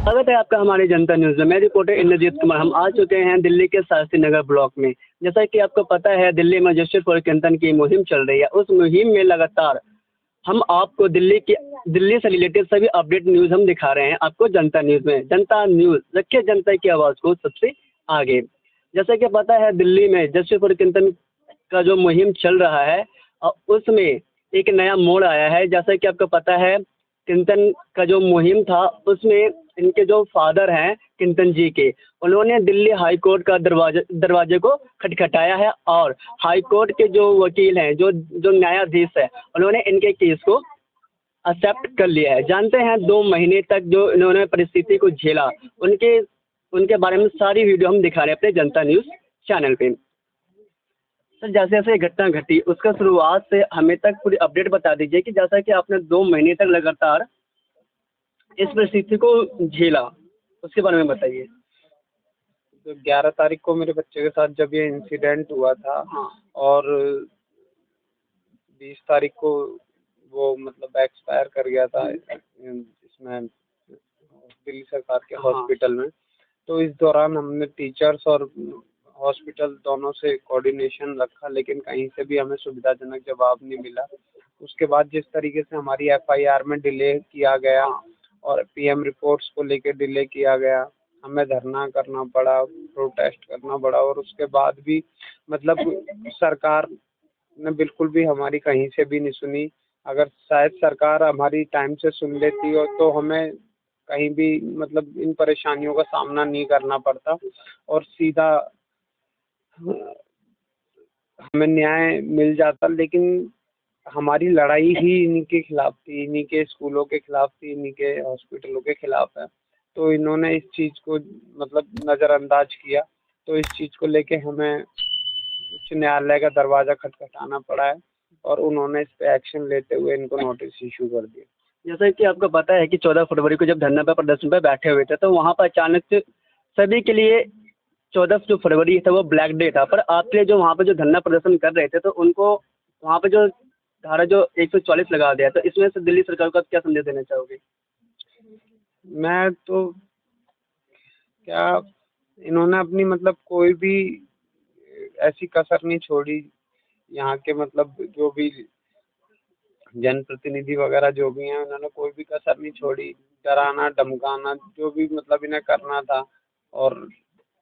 स्वागत है आपका हमारी जनता न्यूज़ में। मैं रिपोर्टर इंद्रजीत कुमार। हम आ चुके हैं दिल्ली के शास्त्री नगर ब्लॉक में। जैसा कि आपको पता है, दिल्ली में जस्टिस फॉर चिंतन की मुहिम चल रही है। उस मुहिम में लगातार हम आपको दिल्ली से रिलेटेड सभी अपडेट न्यूज़ हम दिखा रहे हैं आपको जनता न्यूज़ में। जनता न्यूज़ रखे जनता की आवाज़ को सबसे आगे। जैसा कि पता है, दिल्ली में जस्टिस फॉर चिंतन का जो मुहिम चल रहा है उसमें एक नया मोड़ आया है। जैसा कि आपको पता है, चिंतन का जो मुहिम था उसमें इनके जो फादर हैं चिंतन जी के, उन्होंने दिल्ली हाई कोर्ट का दरवाजे को खटखटाया है और हाई कोर्ट के जो वकील हैं, जो न्यायाधीश है, उन्होंने इनके केस को एक्सेप्ट कर लिया है। जानते हैं 2 महीने तक जो इन्होंने परिस्थिति को झेला, उनके बारे में सारी वीडियो हम दिखा रहे हैं अपने जनता न्यूज़ चैनल पे। सर, जैसे जैसे ये घटना घटी उसका शुरुआत से हमें तक पूरी अपडेट बता दीजिए कि जैसा कि आपने 2 महीने तक लगातार इस परिस्थिति को झेला, उसके बारे में बताइए। तो 11 तारीख को मेरे बच्चे के साथ जब ये इंसिडेंट हुआ था, हाँ। और 20 तारीख को वो मतलब एक्सपायर कर गया था इसमें दिल्ली सरकार के हॉस्पिटल में। तो इस दौरान हमने टीचर्स और हॉस्पिटल दोनों से कोऑर्डिनेशन रखा, लेकिन कहीं से भी हमें सुविधाजनक जवाब नहीं मिला। उसके बाद जिस तरीके से हमारी एफआईआर में डिले किया गया और पीएम रिपोर्ट्स को लेकर डिले किया गया, हमें धरना करना पड़ा, प्रोटेस्ट करना पड़ा, और उसके बाद भी मतलब सरकार ने बिल्कुल भी हमारी कहीं से भी नहीं सुनी। अगर शायद सरकार हमारी टाइम से सुन लेती हो तो हमें कहीं भी मतलब इन परेशानियों का सामना नहीं करना पड़ता और सीधा हमें न्याय मिल जाता। लेकिन हमारी लड़ाई ही इन्हीं के खिलाफ थी, इन्हीं के स्कूलों के खिलाफ थी, इन्हीं के हॉस्पिटलों के खिलाफ है। तो इन्होंने इस चीज़ को मतलब नज़रअंदाज किया, तो इस चीज़ को लेके हमें उच्च न्यायालय का दरवाज़ा खटखटाना पड़ा है और उन्होंने इस पे एक्शन लेते हुए इनको नोटिस इशू कर दिया। जैसा कि आपको पता है कि 14 फरवरी को जब धरना पे प्रदर्शन पे बैठे हुए थे, तो वहाँ पर अचानक से सभी के लिए 14 जो फरवरी था वो ब्लैक डे था। पर आपके जो वहाँ पे जो धरना प्रदर्शन कर रहे थे, तो उनको वहाँ पे जो धारा जो 144 लगा दिया, तो इसमें से दिल्ली सरकार को आप क्या संदेश देना चाहोगे? मैं तो क्या, इन्होंने अपनी मतलब कोई भी ऐसी कसर नहीं छोड़ी। यहाँ के मतलब जो भी जनप्रतिनिधि वगैरह जो भी हैं, उन्होंने कोई भी कसर नहीं छोड़ी। डराना धमकाना जो भी मतलब इन्हें करना था, और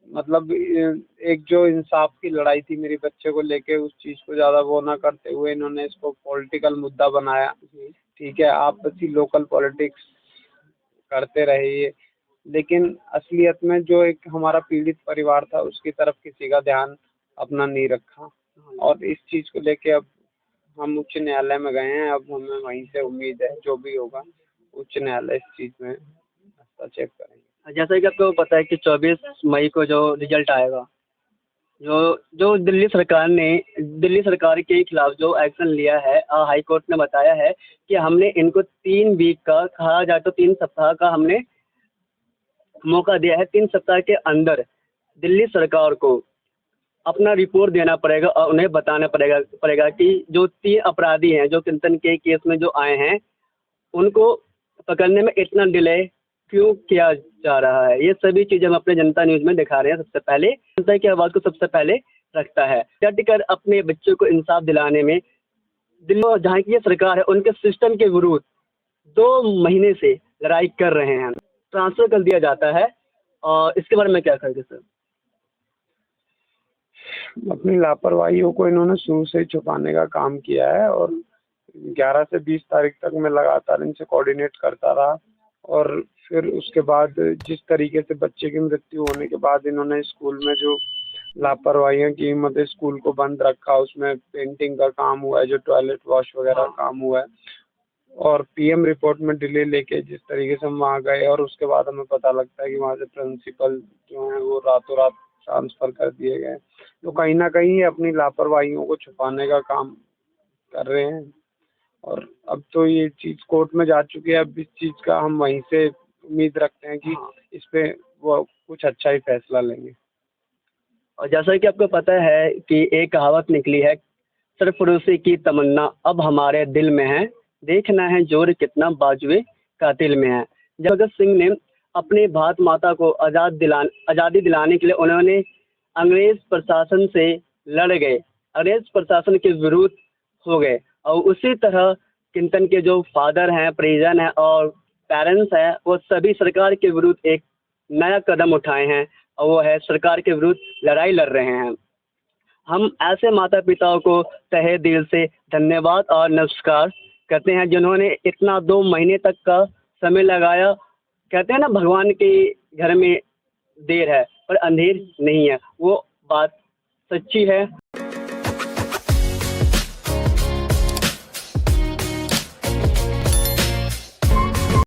मतलब एक जो इंसाफ की लड़ाई थी मेरे बच्चे को लेके, उस चीज़ को ज़्यादा वो ना करते हुए इन्होंने इसको पॉलिटिकल मुद्दा बनाया। ठीक है, आप बसी लोकल पॉलिटिक्स करते रहिए, लेकिन असलियत में जो एक हमारा पीड़ित परिवार था उसकी तरफ किसी का ध्यान अपना नहीं रखा। और इस चीज़ को लेके अब हम उच्च न्यायालय में गए हैं। अब हमें वहीं से उम्मीद है जो भी होगा उच्च न्यायालय इस चीज़ में हस्तक्षेप करेंगे। जैसा कि आपको पता है कि 24 मई को जो रिजल्ट आएगा, जो जो दिल्ली सरकार के खिलाफ जो एक्शन लिया है, हाई कोर्ट ने बताया है कि हमने इनको 3 वीक का, कहा जाए तो 3 सप्ताह का हमने मौका दिया है। 3 सप्ताह के अंदर दिल्ली सरकार को अपना रिपोर्ट देना पड़ेगा और उन्हें बताना पड़ेगा कि जो 3 अपराधी हैं जो चिंतन के केस में जो आए हैं, उनको पकड़ने में इतना डिले क्यों किया जा रहा है। ये सभी चीज़ें हम अपने जनता न्यूज़ में दिखा रहे हैं। सबसे पहले जनता की आवाज़ को सबसे पहले रखता है, डट कर अपने बच्चों को इंसाफ दिलाने में दिल्ली जहाँ की ये सरकार है उनके सिस्टम के विरुद्ध 2 महीने से लड़ाई कर रहे हैं। ट्रांसफ़र कर दिया जाता है, और इसके बारे में क्या कहेंगे सर? अपनी लापरवाहियों को इन्होंने शुरू से ही छुपाने का काम किया है, और 11 से 20 तारीख तक मैं लगातार इनसे कोऑर्डिनेट करता रहा। और फिर उसके बाद जिस तरीके से बच्चे की मृत्यु होने के बाद इन्होंने स्कूल में जो लापरवाहियाँ की, मतलब स्कूल को बंद रखा, उसमें पेंटिंग का काम हुआ है, जो टॉयलेट वॉश वगैरह काम हुआ है, और पीएम रिपोर्ट में डिले लेके जिस तरीके से हम वहाँ गए, और उसके बाद हमें पता लगता है कि वहाँ से प्रिंसिपल जो है वो रातों रात ट्रांसफ़र कर दिए गए। तो कहीं ना कहीं अपनी लापरवाहियों को छुपाने का काम कर रहे हैं, और अब तो ये चीज़ कोर्ट में जा चुकी है। अब इस चीज़ का हम वहीं से उम्मीद रखते हैं कि इस पे वो कुछ अच्छा ही फैसला लेंगे। और जैसा कि आपको पता है कि एक कहावत निकली है, सरफरोशी की तमन्ना अब हमारे दिल में है, देखना है जोर कितना बाजुए कातिल में है। जब भगत सिंह ने अपने भारत माता को आज़ादी दिलाने के लिए उन्होंने अंग्रेज प्रशासन से लड़ गए, अंग्रेज प्रशासन के विरुद्ध हो गए। और उसी तरह किंतन के जो फादर हैं, परिजन हैं और पेरेंट्स हैं, वो सभी सरकार के विरुद्ध एक नया कदम उठाए हैं और वो है सरकार के विरुद्ध लड़ाई लड़ रहे हैं। हम ऐसे माता पिताओं को तहे दिल से धन्यवाद और नमस्कार कहते हैं जिन्होंने इतना 2 महीने तक का समय लगाया। कहते हैं ना, भगवान के घर में देर है पर अंधेर नहीं है, वो बात सच्ची है।